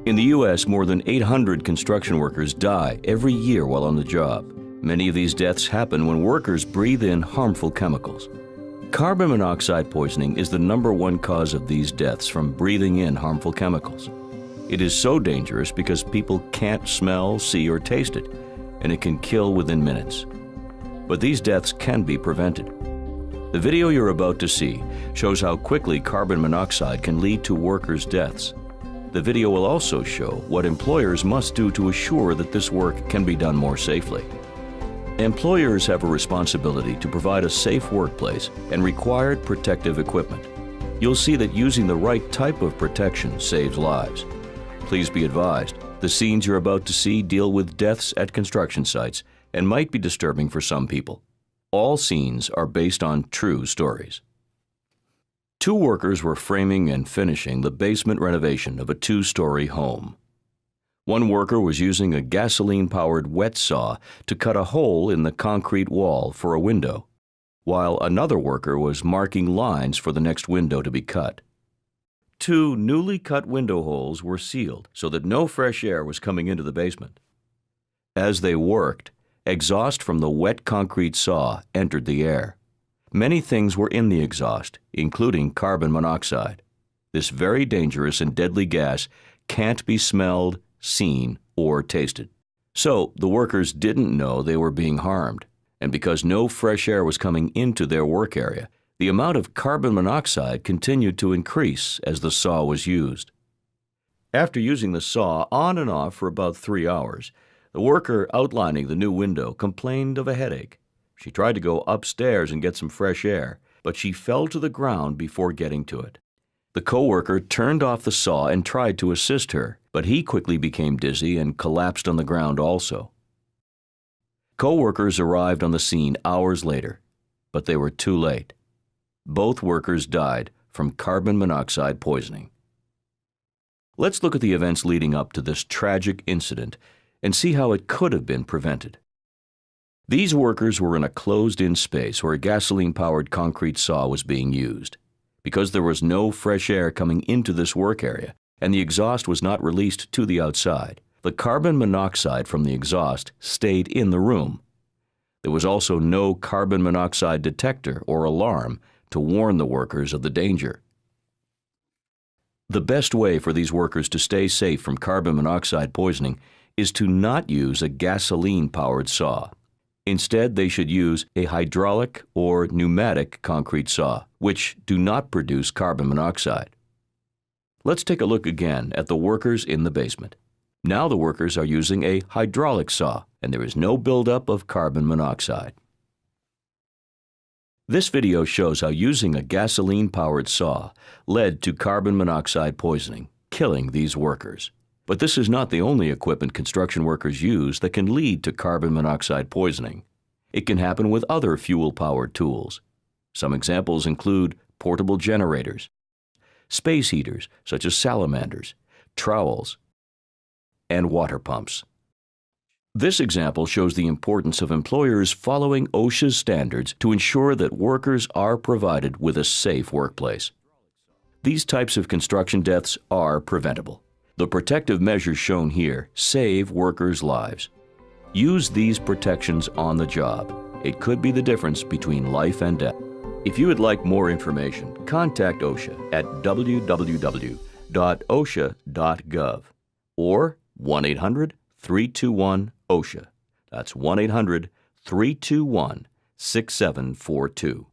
In the U.S., more than 800 construction workers die every year while on the job. Many of these deaths happen when workers breathe in harmful chemicals. Carbon monoxide poisoning is the #1 cause of these deaths from breathing in harmful chemicals. It is so dangerous because people can't smell, see, or taste it, and it can kill within minutes. But these deaths can be prevented. The video you're about to see shows how quickly carbon monoxide can lead to workers' deaths. The video will also show what employers must do to assure that this work can be done more safely. Employers have a responsibility to provide a safe workplace and required protective equipment. You'll see that using the right type of protection saves lives. Please be advised, the scenes you're about to see deal with deaths at construction sites and might be disturbing for some people. All scenes are based on true stories. 2 workers were framing and finishing the basement renovation of a 2-story home. One worker was using a gasoline-powered wet saw to cut a hole in the concrete wall for a window, while another worker was marking lines for the next window to be cut. 2 newly cut window holes were sealed so that no fresh air was coming into the basement. As they worked, exhaust from the wet concrete saw entered the air. Many things were in the exhaust, including carbon monoxide. This very dangerous and deadly gas can't be smelled, seen, or tasted. So the workers didn't know they were being harmed, and because no fresh air was coming into their work area, the amount of carbon monoxide continued to increase as the saw was used. After using the saw on and off for about 3 hours, the worker outlining the new window complained of a headache. She tried to go upstairs and get some fresh air, but she fell to the ground before getting to it. The co-worker turned off the saw and tried to assist her, but he quickly became dizzy and collapsed on the ground also. Co-workers arrived on the scene hours later, but they were too late. Both workers died from carbon monoxide poisoning. Let's look at the events leading up to this tragic incident and see how it could have been prevented. These workers were in a closed-in space where a gasoline-powered concrete saw was being used. Because there was no fresh air coming into this work area and the exhaust was not released to the outside, the carbon monoxide from the exhaust stayed in the room. There was also no carbon monoxide detector or alarm to warn the workers of the danger. The best way for these workers to stay safe from carbon monoxide poisoning is to not use a gasoline-powered saw. Instead, they should use a hydraulic or pneumatic concrete saw, which do not produce carbon monoxide. Let's take a look again at the workers in the basement. Now the workers are using a hydraulic saw, and there is no buildup of carbon monoxide. This video shows how using a gasoline-powered saw led to carbon monoxide poisoning, killing these workers. But this is not the only equipment construction workers use that can lead to carbon monoxide poisoning. It can happen with other fuel-powered tools. Some examples include portable generators, space heaters such as salamanders, trowels, and water pumps. This example shows the importance of employers following OSHA's standards to ensure that workers are provided with a safe workplace. These types of construction deaths are preventable. The protective measures shown here save workers' lives. Use these protections on the job. It could be the difference between life and death. If you would like more information, contact OSHA at www.osha.gov or 1-800-321-OSHA. That's 1-800-321-6742.